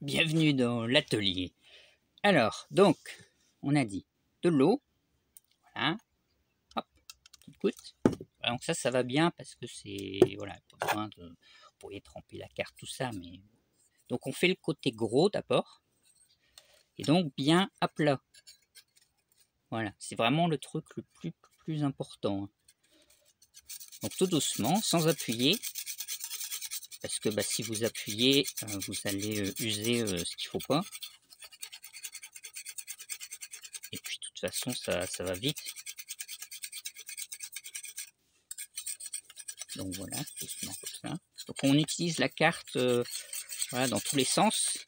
Bienvenue dans l'atelier. Alors, donc, on a dit de l'eau, voilà, hop, petite goutte. Voilà, donc ça va bien parce que c'est, voilà, pas besoin de, vous pourriez tremper la carte, tout ça, mais... Donc on fait le côté gros d'abord, et donc bien à plat. Voilà, c'est vraiment le truc le plus important. Donc tout doucement, sans appuyer, parce que si vous appuyez, vous allez user ce qu'il ne faut pas. Et puis de toute façon, ça va vite. Donc voilà, doucement comme ça. Donc on utilise la carte voilà, dans tous les sens.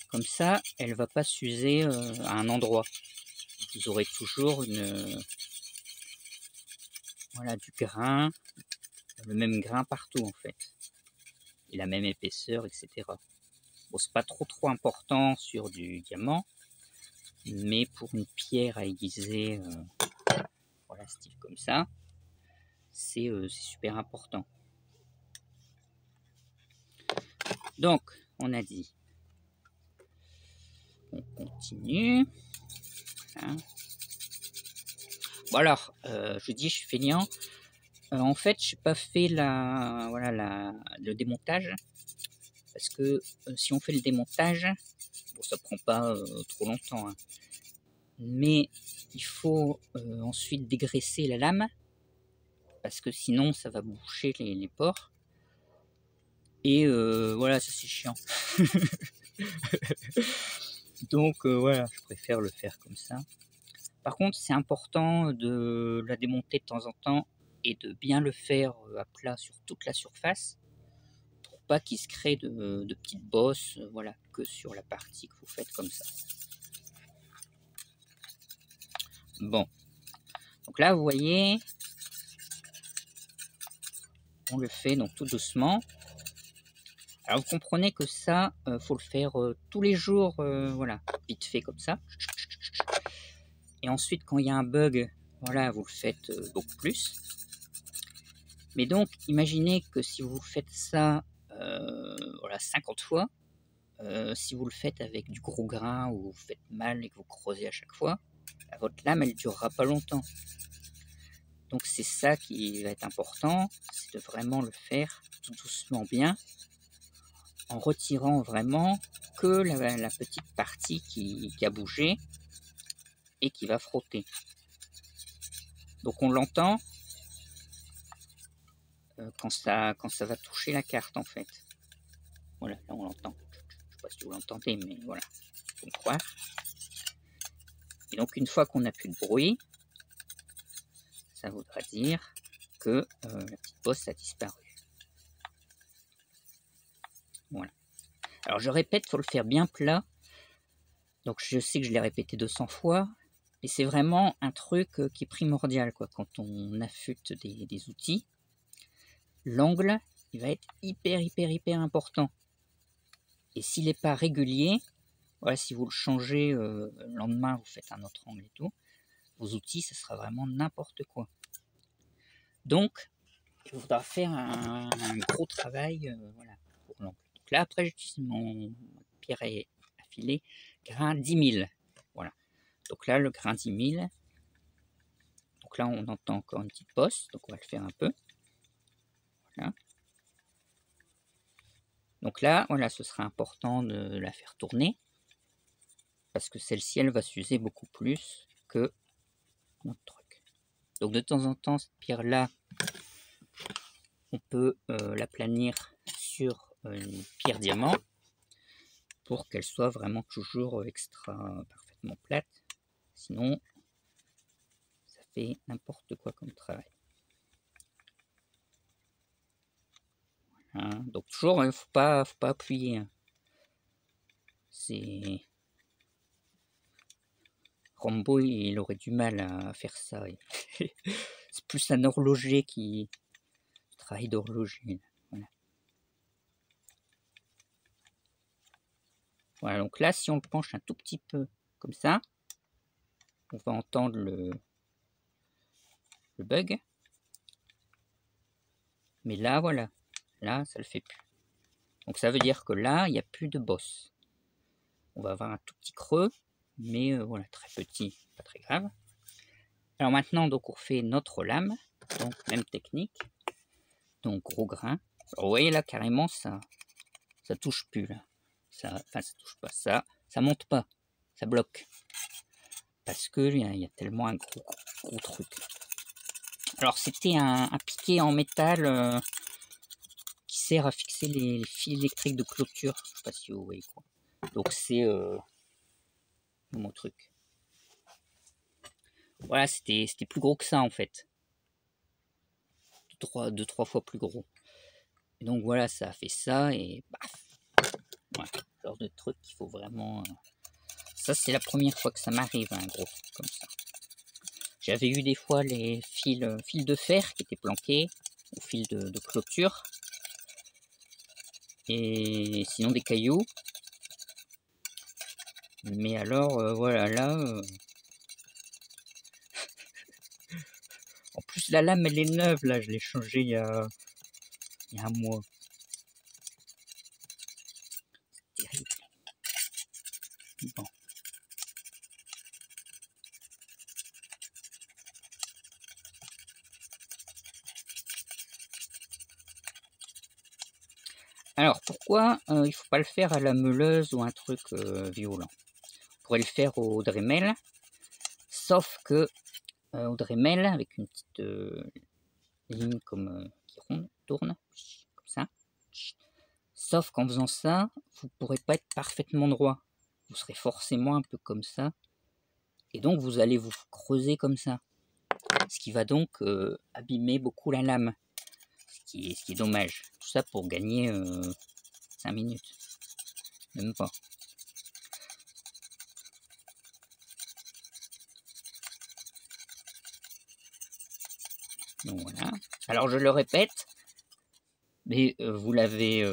Comme ça, elle ne va pas s'user à un endroit. Vous aurez toujours voilà, du grain, le même grain partout en fait. Et la même épaisseur, etc. Bon, c'est pas trop important sur du diamant, mais pour une pierre à aiguiser, voilà, style comme ça, c'est super important. Donc, on a dit, on continue. Voilà. Bon alors, je dis je suis feignant. En fait, je n'ai pas fait le démontage, parce que si on fait le démontage, bon, ça prend pas trop longtemps, hein, mais il faut ensuite dégraisser la lame, parce que sinon ça va boucher les pores. Et voilà, ça c'est chiant. Donc voilà, je préfère le faire comme ça. Par contre, c'est important de la démonter de temps en temps et de bien le faire à plat sur toute la surface, pour pas qu'il se crée de petites bosses, voilà, que sur la partie que vous faites comme ça. Bon, donc là vous voyez, on le fait donc tout doucement. Alors vous comprenez que ça, faut le faire tous les jours, voilà, vite fait comme ça. Et ensuite, quand il y a un bug, voilà, vous le faites beaucoup plus. Mais donc, imaginez que si vous faites ça, voilà, 50 fois, si vous le faites avec du gros grain ou vous faites mal et que vous creusez à chaque fois, votre lame, elle ne durera pas longtemps. Donc c'est ça qui va être important, c'est de vraiment le faire tout doucement bien, en retirant vraiment que la petite partie qui a bougé et qui va frotter. Donc on l'entend quand ça va toucher la carte en fait. Voilà, là on l'entend. Je ne sais pas si vous l'entendez, mais voilà, faut me croire. Et donc une fois qu'on n'a plus de bruit, ça voudra dire que la petite bosse a disparu. Voilà. Alors je répète, il faut le faire bien plat. Donc je sais que je l'ai répété 200 fois, et c'est vraiment un truc qui est primordial quoi, quand on affûte des outils. L'angle, il va être hyper important. Et s'il n'est pas régulier, voilà, si vous le changez le lendemain, vous faites un autre angle et tout, vos outils, ce sera vraiment n'importe quoi. Donc, il faudra faire un gros travail voilà, pour l'angle. Donc là, après, j'utilise mon pierre à filer, grain 10 000. Voilà. Donc là, le grain 10 000. Donc là, on entend encore une petite bosse, donc on va le faire un peu. Voilà. Donc là, voilà, ce sera important de la faire tourner, parce que celle-ci, elle va s'user beaucoup plus que notre truc. Donc de temps en temps, cette pierre-là, on peut la planir sur une pierre diamant, pour qu'elle soit vraiment toujours extra parfaitement plate. Sinon, ça fait n'importe quoi comme travail. Voilà. Donc toujours, il ne faut pas appuyer. Hein. C'est... Rambo, il aurait du mal à faire ça. C'est plus un horloger qui travaille d'horloger. Voilà. Voilà, donc là, si on le penche un tout petit peu comme ça, on va entendre le bug. Mais là, voilà. Là, ça le fait plus. Donc ça veut dire que là, il n'y a plus de bosse. On va avoir un tout petit creux, mais voilà, très petit, pas très grave. Alors maintenant, donc on refait notre lame, donc même technique. Donc gros grain. Alors, vous voyez là, carrément, ça touche plus là. Enfin, ça touche pas, ça monte pas, ça bloque. Parce que il y a tellement un gros truc. Alors c'était un piquet en métal qui sert à fixer les fils électriques de clôture. Je sais pas si vous voyez quoi. Donc c'est mon truc. Voilà, c'était plus gros que ça en fait. 2-3 fois plus gros. Et donc voilà, ça a fait ça et baf. Ouais, genre de truc qu'il faut vraiment. Ça c'est la première fois que ça m'arrive, un gros truc comme ça. J'avais eu des fois les fils de fer qui étaient planqués, au fil de clôture. Et sinon des cailloux. Mais alors, voilà, là... En plus, la lame, elle est neuve, là, je l'ai changée il y a un mois. C'est terrible. Bon. Alors, pourquoi il ne faut pas le faire à la meuleuse ou un truc violent? On pourrait le faire au Dremel, sauf que au Dremel, avec une petite ligne comme qui tourne, comme ça. Sauf qu'en faisant ça, vous ne pourrez pas être parfaitement droit. Vous serez forcément un peu comme ça. Et donc, vous allez vous creuser comme ça. Ce qui va donc abîmer beaucoup la lame. Ce qui est dommage. Tout ça pour gagner 5 minutes. Même pas. Donc voilà. Alors je le répète, mais vous l'avez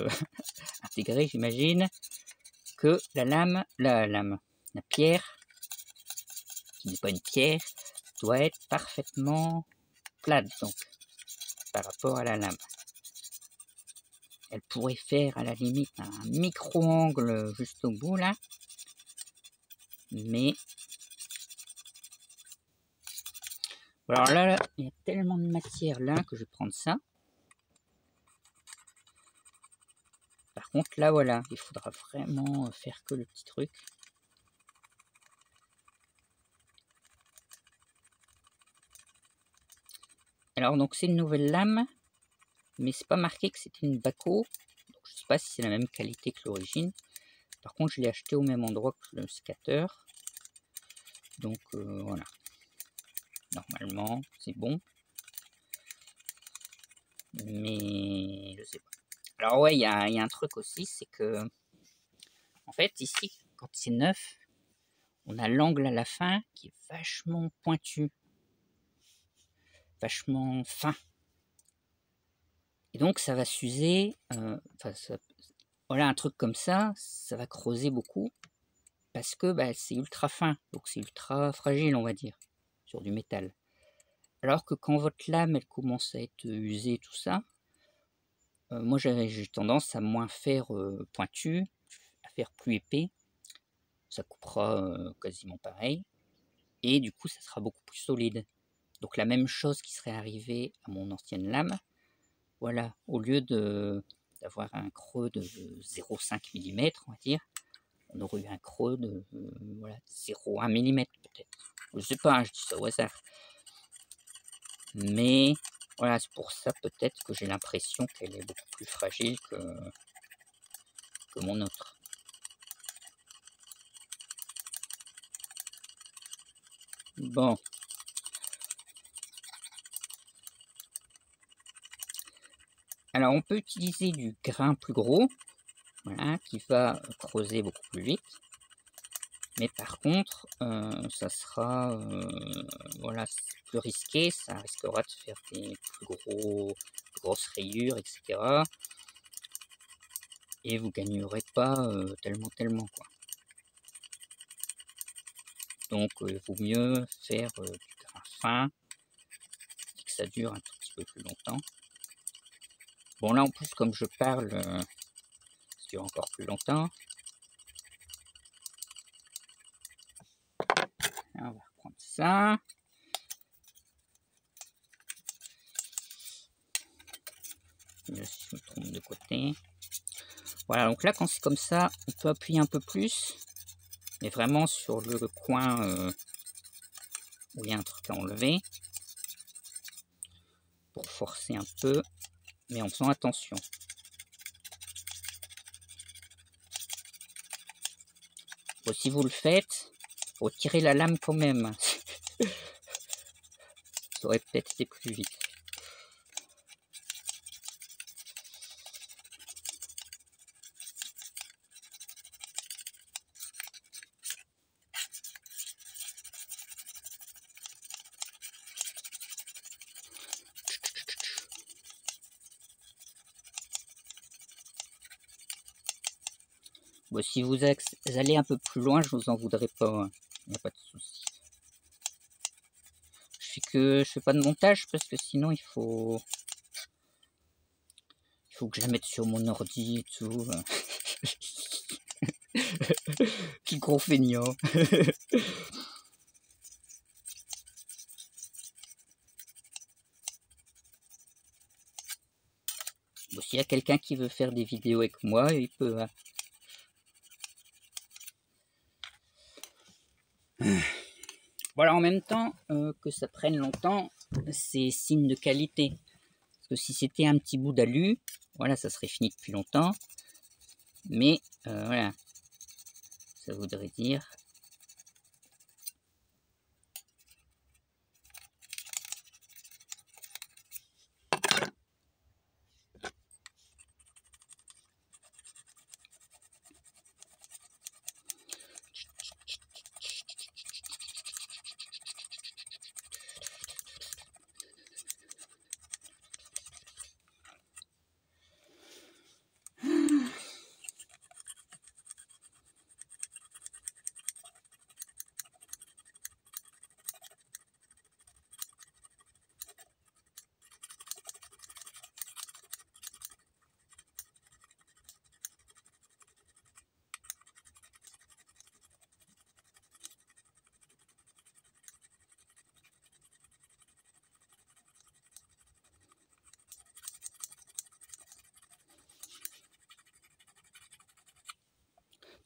intégré, j'imagine, que la pierre, qui n'est pas une pierre, doit être parfaitement plate, donc, par rapport à la lame. Elle pourrait faire à la limite un micro-angle juste au bout là, mais alors là, il y a tellement de matière là que je vais prendre ça. Par contre là voilà, il faudra vraiment faire que le petit truc. Alors donc c'est une nouvelle lame, mais c'est pas marqué que c'était une Bahco. Donc, je sais pas si c'est la même qualité que l'origine. Par contre je l'ai acheté au même endroit que le scatter. Donc voilà. Normalement c'est bon. Mais je sais pas. Alors ouais, il y a un truc aussi, c'est que en fait ici, quand c'est neuf, on a l'angle à la fin qui est vachement pointu, vachement fin. Et donc ça va s'user, voilà, un truc comme ça va creuser beaucoup, parce que bah, c'est ultra fin, donc c'est ultra fragile, on va dire, sur du métal. Alors que quand votre lame, elle commence à être usée, tout ça, moi j'ai tendance à moins faire pointu, à faire plus épais. Ça coupera quasiment pareil. Et du coup, ça sera beaucoup plus solide. Donc la même chose qui serait arrivée à mon ancienne lame. Voilà, au lieu d'avoir un creux de 0,5 mm, on va dire, on aurait eu un creux de voilà, 0,1 mm peut-être. Je sais pas, je dis ça au hasard. Mais voilà, c'est pour ça peut-être que j'ai l'impression qu'elle est beaucoup plus fragile que mon autre. Bon. Alors on peut utiliser du grain plus gros, voilà, qui va creuser beaucoup plus vite. Mais par contre, ça sera voilà, plus risqué, ça risquera de faire des grosses rayures, etc. Et vous gagnerez pas tellement quoi. Donc il vaut mieux faire du grain fin et que ça dure un tout petit peu plus longtemps. Bon là en plus comme je parle, dure encore plus longtemps. On va reprendre ça. Je me trompe de côté. Voilà, donc là, quand c'est comme ça, on peut appuyer un peu plus, mais vraiment sur le coin où il y a un truc à enlever, pour forcer un peu, mais en faisant attention. Bon, si vous le faites, retirez la lame quand même. Ça aurait peut-être été plus vite. Bon, si vous allez un peu plus loin, je vous en voudrais pas. Il n'y a pas de souci. Je fais pas de montage parce que sinon il faut que je la mette sur mon ordi et tout. Petit gros feignant. Bon, s'il y a quelqu'un qui veut faire des vidéos avec moi, il peut. Hein. Voilà, en même temps que ça prenne longtemps, c'est signe de qualité. Parce que si c'était un petit bout d'alu, voilà, ça serait fini depuis longtemps. Mais voilà, ça voudrait dire.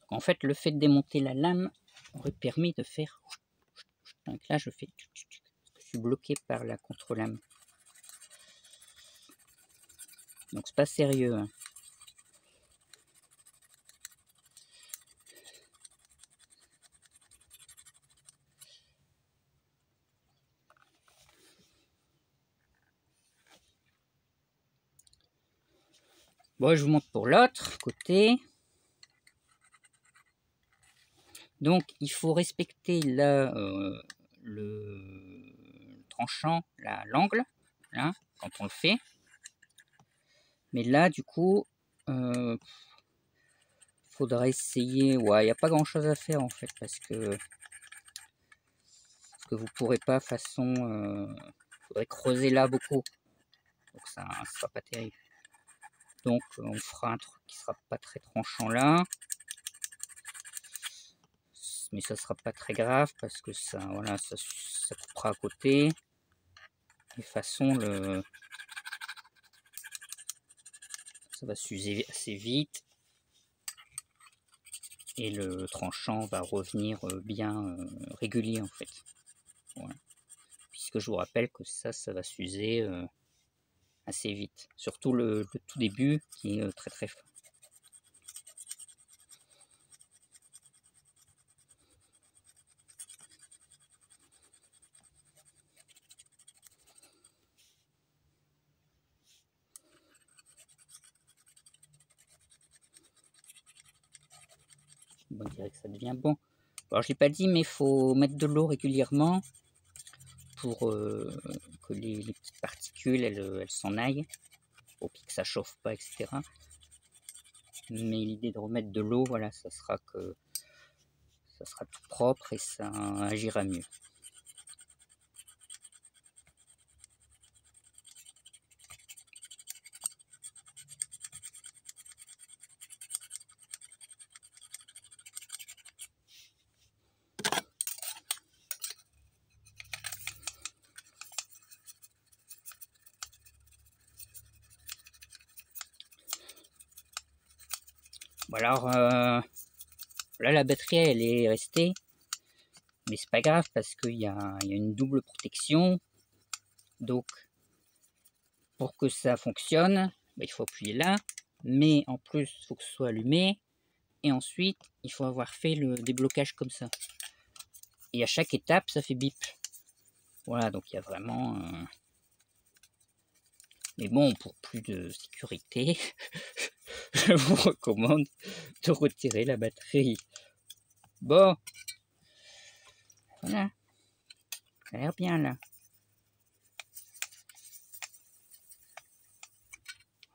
En fait, le fait de démonter la lame aurait permis de faire. Donc là, je fais. Je suis bloqué par la contre-lame. Donc c'est pas sérieux. Hein. Bon, je vous montre pour l'autre côté. Donc, il faut respecter là, le tranchant, l'angle, là, quand on le fait. Mais là, du coup, faudra essayer. Ouais, il n'y a pas grand chose à faire en fait, parce que vous pourrez pas façon. Faudrait creuser là beaucoup. Donc, ça ne sera pas terrible. Donc, on fera un truc qui sera pas très tranchant là. Mais ça sera pas très grave parce que ça, voilà, ça coupera à côté. De toute façon, ça va s'user assez vite. Et le tranchant va revenir bien régulier en fait. Voilà. Puisque je vous rappelle que ça va s'user assez vite. Surtout le tout début qui est très très fin. Bon, on dirait que ça devient bon. Alors je l'ai pas dit, mais il faut mettre de l'eau régulièrement pour que les petites particules elles s'en aillent, pour que ça chauffe pas, etc. Mais l'idée de remettre de l'eau, voilà, ça sera tout propre et ça agira mieux. Bon alors, là, la batterie, elle est restée. Mais c'est pas grave parce qu'il y a une double protection. Donc, pour que ça fonctionne, bah, il faut appuyer là. Mais en plus, il faut que ce soit allumé. Et ensuite, il faut avoir fait le déblocage comme ça. Et à chaque étape, ça fait bip. Voilà, donc il y a vraiment... Mais bon, pour plus de sécurité, je vous recommande de retirer la batterie. Bon, voilà, ça a l'air bien là.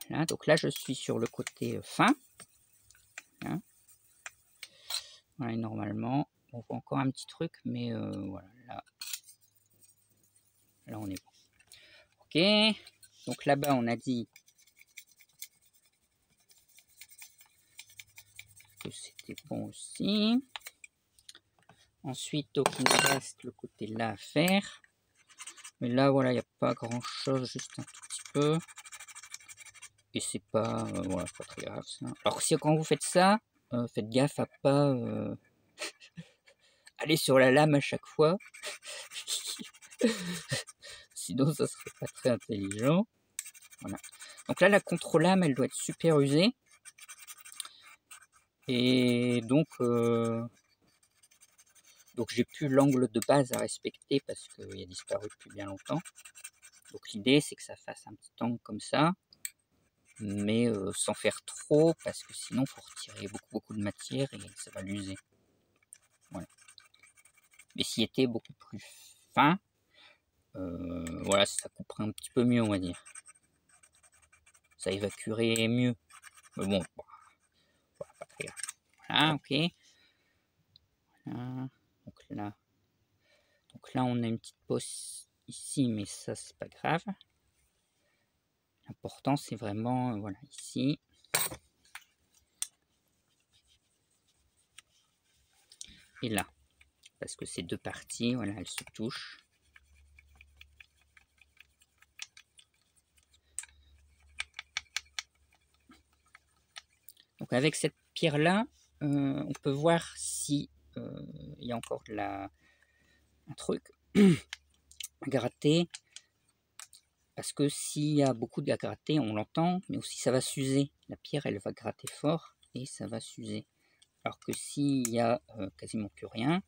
Voilà, donc là je suis sur le côté fin. Hein. Voilà, normalement, on voit encore un petit truc, mais voilà, là on est bon. Ok, donc là-bas on a dit que c'était bon aussi. Ensuite, donc il nous reste le côté là à faire. Mais là, voilà, il n'y a pas grand chose, juste un tout petit peu. Et c'est pas, voilà, pas très grave ça. Alors si quand vous faites ça, faites gaffe à pas aller sur la lame à chaque fois. Sinon, ça serait pas très intelligent. Voilà. Donc là, la contre-lame, elle doit être super usée. Et donc j'ai plus l'angle de base à respecter parce qu'il a disparu depuis bien longtemps. Donc l'idée, c'est que ça fasse un petit angle comme ça. Mais sans faire trop, parce que sinon, il faut retirer beaucoup de matière et ça va l'user. Voilà. Mais s'il était beaucoup plus fin, voilà, ça couperait un petit peu mieux, on va dire. Ça évacuerait mieux. Mais bon, voilà, pas très grave. Voilà, ok. Voilà. Donc là, on a une petite pause ici, mais ça, c'est pas grave. L'important, c'est vraiment, voilà, ici. Et là. Parce que ces deux parties, voilà, elles se touchent. Donc avec cette pierre-là, on peut voir si il y a encore un truc à gratter. Parce que s'il y a beaucoup de à gratter, on l'entend, mais aussi ça va s'user. La pierre, elle va gratter fort et ça va s'user. Alors que s'il y a quasiment plus rien,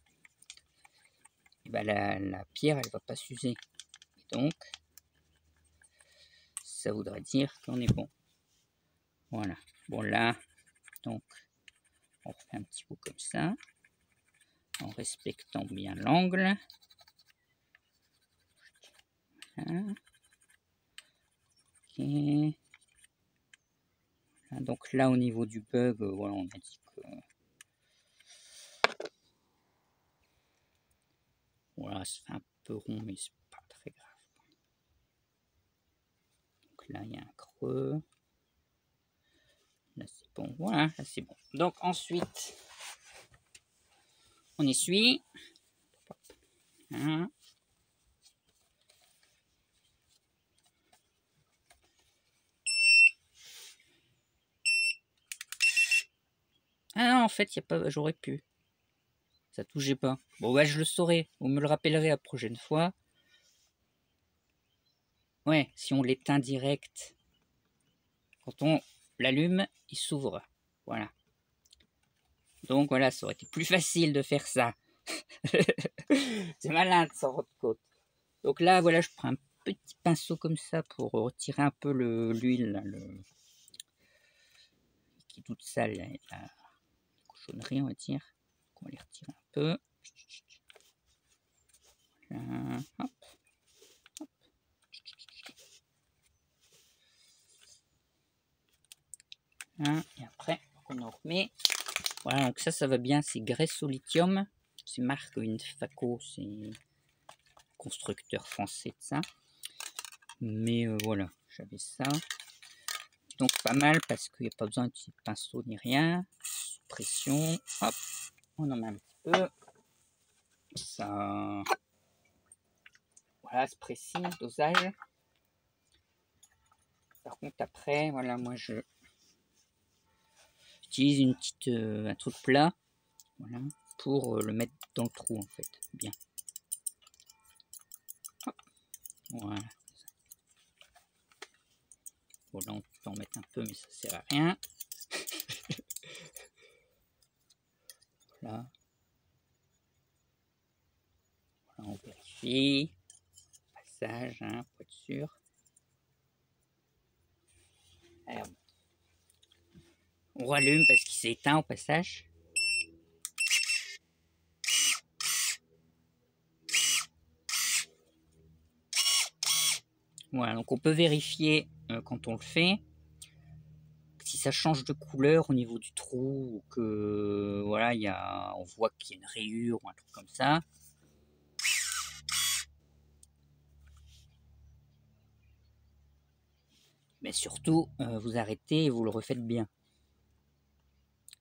et ben la pierre, elle va pas s'user. Donc, ça voudrait dire qu'on est bon. Voilà. Bon là, donc, on refait un petit bout comme ça, en respectant bien l'angle. Voilà. Ok. Donc là, au niveau du bug, voilà, on a dit que voilà, ça fait un peu rond, mais c'est pas très grave. Donc là, il y a un creux. Là, c'est bon. Voilà, là, c'est bon. Donc ensuite, on essuie. Voilà. Ah non, en fait, y a pas, j'aurais pu. Ça touchait pas. Bon, bah, je le saurai. Vous me le rappellerez la prochaine fois. Ouais, si on l'éteint direct, quand on l'allume, il s'ouvre. Voilà. Donc voilà, ça aurait été plus facile de faire ça. C'est malin de s'en rendre compte. Donc là, voilà, je prends un petit pinceau comme ça pour retirer un peu l'huile, qui est toute sale, la cochonnerie, on va dire. Donc on va les retirer un peu. Là, hop, hop. Là, et après, on en remet. Voilà, donc ça va bien, c'est graisse au lithium. C'est marque Infaco, c'est constructeur français de ça. Mais voilà, j'avais ça. Donc pas mal parce qu'il n'y a pas besoin de petit pinceau ni rien. Sous pression, hop, on en met un petit peu. Ça, voilà, c'est précis, dosage. Par contre après, voilà, moi j'utilise j'utilise une petite, un truc plat, voilà, pour le mettre dans le trou en fait, bien. Hop. Voilà. Bon là on peut en mettre un peu mais ça sert à rien. Voilà. Voilà, on vérifie. Passage, hein, pour être sûr. Alors, on rallume parce qu'il s'est éteint au passage. Voilà, donc on peut vérifier quand on le fait si ça change de couleur au niveau du trou ou que voilà, on voit qu'il y a une rayure ou un truc comme ça. Mais surtout, vous arrêtez et vous le refaites bien.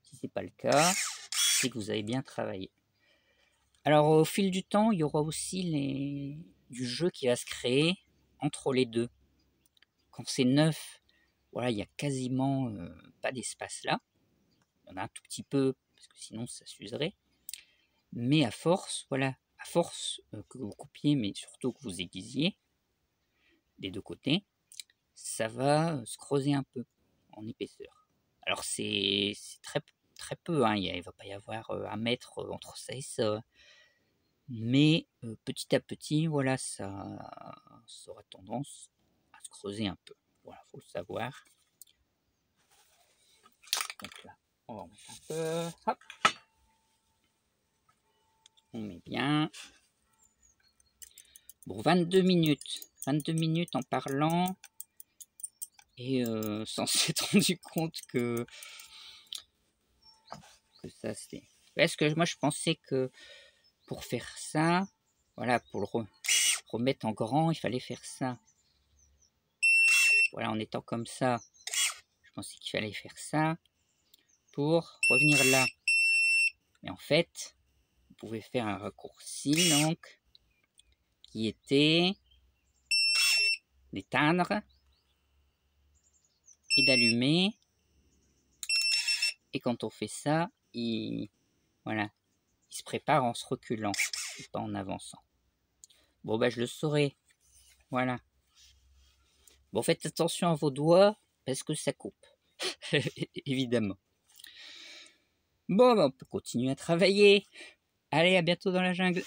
Si c'est pas le cas, c'est que vous avez bien travaillé. Alors au fil du temps, il y aura aussi du jeu qui va se créer entre les deux. Quand c'est neuf, voilà, il n'y a quasiment pas d'espace là. Il y en a un tout petit peu, parce que sinon ça s'userait. Mais à force, voilà, à force que vous coupiez, mais surtout que vous aiguisiez des deux côtés, ça va se creuser un peu en épaisseur. Alors c'est très peu, hein, il ne va pas y avoir un mètre entre ça et ça. Mais petit à petit, voilà, ça aura tendance à se creuser un peu. Voilà, faut le savoir. Donc là, on va en mettre un peu. Hop. On met bien. Bon, 22 minutes. 22 minutes en parlant. Et sans s'être rendu compte que ça c'est... Parce que moi je pensais que pour faire ça, voilà, pour le remettre en grand, il fallait faire ça. Voilà, en étant comme ça, je pensais qu'il fallait faire ça pour revenir là. Mais en fait, vous pouvez faire un raccourci donc qui était d'éteindre et d'allumer. Et quand on fait ça, voilà, il se prépare en se reculant et pas en avançant. Bon, bah, je le saurai. Voilà. Bon, faites attention à vos doigts parce que ça coupe. Évidemment. Bon, bah, on peut continuer à travailler. Allez, à bientôt dans la jungle.